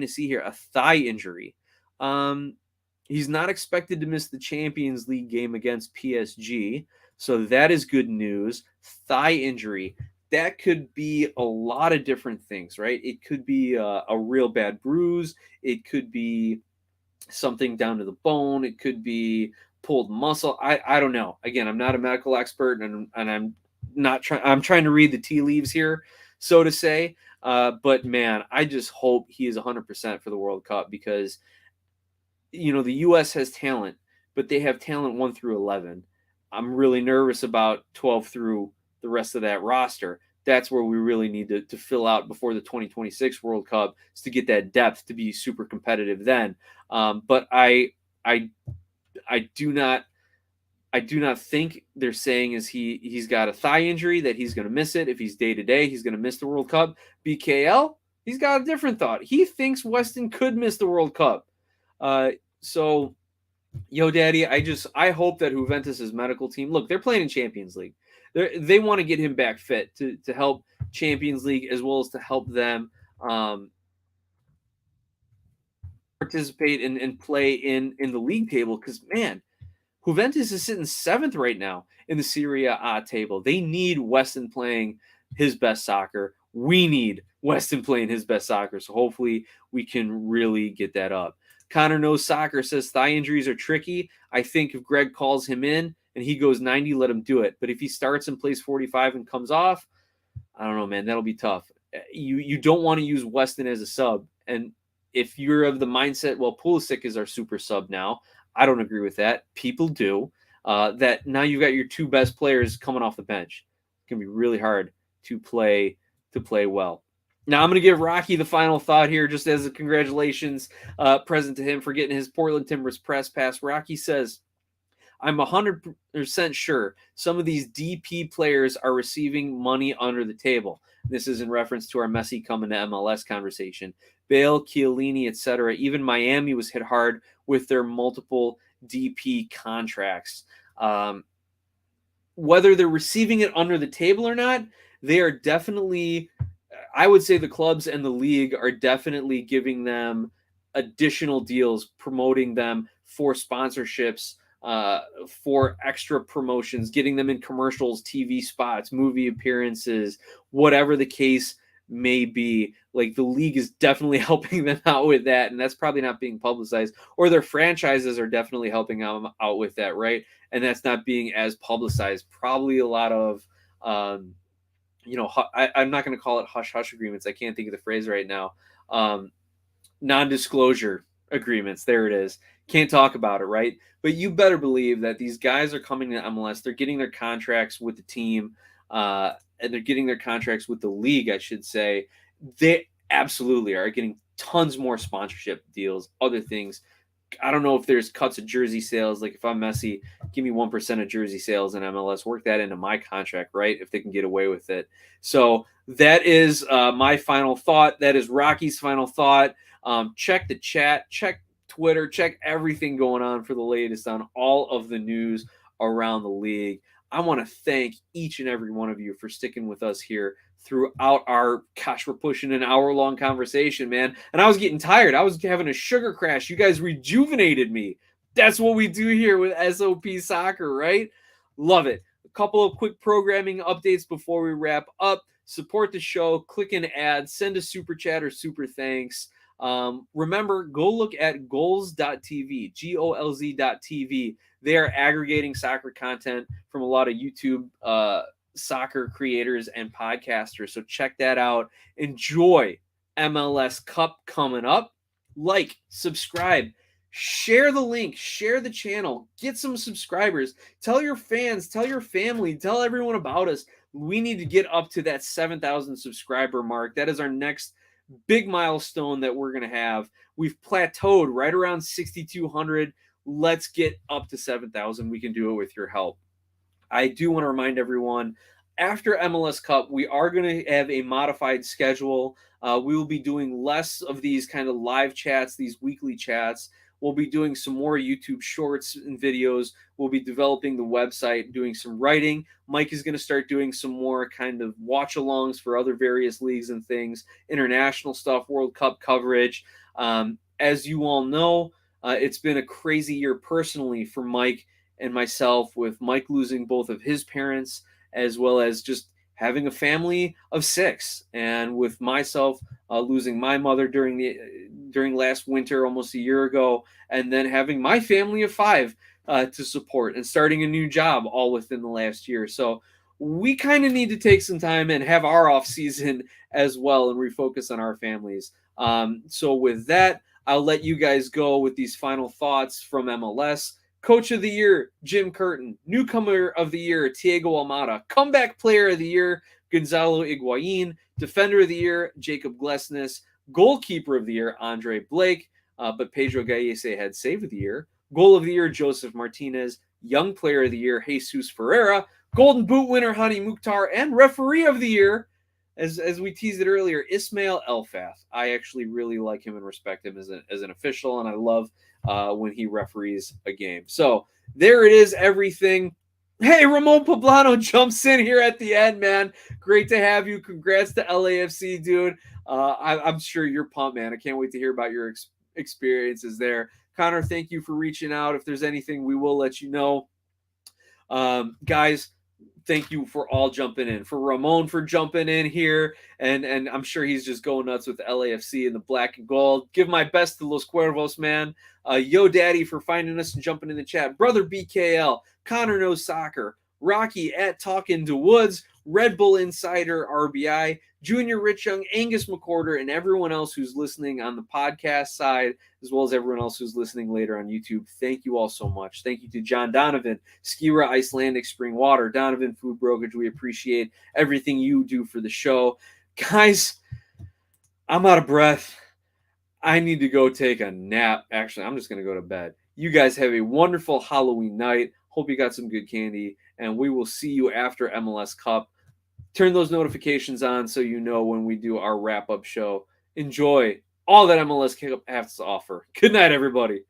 see here, a thigh injury. He's not expected to miss the Champions League game against PSG. So that is good news. Thigh injury. That could be a lot of different things, right? It could be a real bad bruise. It could be something down to the bone. It could be pulled muscle. I don't know. Again, I'm not a medical expert, and I'm not trying. I'm trying to read the tea leaves here, so to say. But man, I just hope he is 100% for the World Cup, because the U.S. has talent, but they have talent 1 through 11. I'm really nervous about 12 through the rest of that roster. That's where we really need to fill out before the 2026 World Cup, is to get that depth to be super competitive then. But I do not think they're saying is he's got a thigh injury that he's going to miss it. If he's day to day, he's going to miss the World Cup. BKL, he's got a different thought. He thinks Weston could miss the World Cup. So, Yo Daddy, I hope that Juventus' medical team, look, they're playing in Champions League. They want to get him back fit to help Champions League, as well as to help them participate and play in the league table. Because, man, Juventus is sitting 7th right now in the Serie A table. They need Weston playing his best soccer. We need Weston playing his best soccer. So hopefully we can really get that up. Connor Knows Soccer says thigh injuries are tricky. I think if Greg calls him in and he goes 90, let him do it. But if he starts and plays 45 and comes off, I don't know, man. That'll be tough. You don't want to use Weston as a sub. And if you're of the mindset, well, Pulisic is our super sub now, I don't agree with that. People do. That now you've got your 2 best players coming off the bench. It's going to be really hard to play well. Now, I'm going to give Rocky the final thought here, just as a congratulations present to him for getting his Portland Timbers press pass. Rocky says, I'm 100% sure some of these DP players are receiving money under the table. This is in reference to our Messi coming to MLS conversation. Bale, Chiellini, etc. Even Miami was hit hard with their multiple DP contracts. Whether they're receiving it under the table or not, they are definitely, I would say the clubs and the league are definitely giving them additional deals, promoting them for sponsorships, for extra promotions, getting them in commercials, TV spots, movie appearances, whatever the case may be. Like, the league is definitely helping them out with that, and that's probably not being publicized. Or their franchises are definitely helping them out with that, right? And that's not being as publicized. Probably a lot of I'm not going to call it hush-hush agreements. I can't think of the phrase right now. Non-disclosure agreements. There it is. Can't talk about it, right? But you better believe that these guys are coming to MLS. They're getting their contracts with the team, and they're getting their contracts with the league, I should say. They absolutely are getting tons more sponsorship deals, other things. I don't know if there's cuts of jersey sales. Like, if I'm Messi, give me 1% of jersey sales in MLS. Work that into my contract, right? If they can get away with it. So that is my final thought. That is Rocky's final thought. Check the chat. Check Twitter. Check everything going on for the latest on all of the news around the league. I want to thank each and every one of you for sticking with us here throughout our, we're pushing an hour-long conversation, man. And I was getting tired. I was having a sugar crash. You guys rejuvenated me. That's what we do here with SOP Soccer, right? Love it. A couple of quick programming updates before we wrap up. Support the show. Click an ad. Send a super chat or super thanks. Remember, go look at goals.tv, GOLZ.tv. They are aggregating soccer content from a lot of YouTube soccer creators and podcasters. So check that out. Enjoy MLS Cup coming up. Like, subscribe, share the link, share the channel, get some subscribers. Tell your fans, tell your family, tell everyone about us. We need to get up to that 7,000 subscriber mark. That is our next big milestone that we're going to have. We've plateaued right around 6,200. Let's get up to 7,000. We can do it with your help. I do want to remind everyone, after MLS Cup, we are going to have a modified schedule. We will be doing less of these kind of live chats, these weekly chats. We'll be doing some more YouTube shorts and videos. We'll be developing the website, doing some writing. Mike is going to start doing some more kind of watch-alongs for other various leagues and things, international stuff, World Cup coverage. As you all know, it's been a crazy year personally for Mike and myself, with Mike losing both of his parents, as well as just having a family of 6, and with myself losing my mother during last winter, almost a year ago, and then having my family of 5 to support, and starting a new job all within the last year. So we kind of need to take some time and have our off season as well, and refocus on our families. So with that, I'll let you guys go with these final thoughts from MLS. Coach of the Year, Jim Curtin. Newcomer of the Year, Thiago Almada. Comeback Player of the Year, Gonzalo Higuain. Defender of the Year, Jacob Glesnes. Goalkeeper of the Year, Andre Blake. But Pedro Gallese had Save of the Year. Goal of the Year, Josef Martinez. Young Player of the Year, Jesus Ferreira. Golden Boot winner, Hani Mukhtar. And Referee of the Year, as we teased it earlier, Ismail Elfath. I actually really like him and respect him as an official, and I love when he referees a game. So there it is, everything. Hey, Ramon Poblano jumps in here at the end, man. Great to have you. Congrats to LAFC, dude. I'm sure you're pumped, man. I can't wait to hear about your experiences there. Connor, thank you for reaching out. If there's anything, we will let you know. Guys, thank you for all jumping in. For Ramon for jumping in here, and I'm sure he's just going nuts with the LAFC and the black and gold. Give my best to Los Cuervos, man. Yo Daddy for finding us and jumping in the chat. Brother BKL, Connor Knows Soccer, Rocky at Talking to Woods, Red Bull Insider RBI, Junior Rich Young, Angus McCorder, and everyone else who's listening on the podcast side, as well as everyone else who's listening later on YouTube. Thank you all so much. Thank you to John Donovan, Skira Icelandic Spring Water, Donovan Food Brokerage. We appreciate everything you do for the show. Guys, I'm out of breath. I need to go take a nap. Actually, I'm just going to go to bed. You guys have a wonderful Halloween night. Hope you got some good candy, and we will see you after MLS Cup. Turn those notifications on so you know when we do our wrap-up show. Enjoy all that MLS Cup has to offer. Good night, everybody.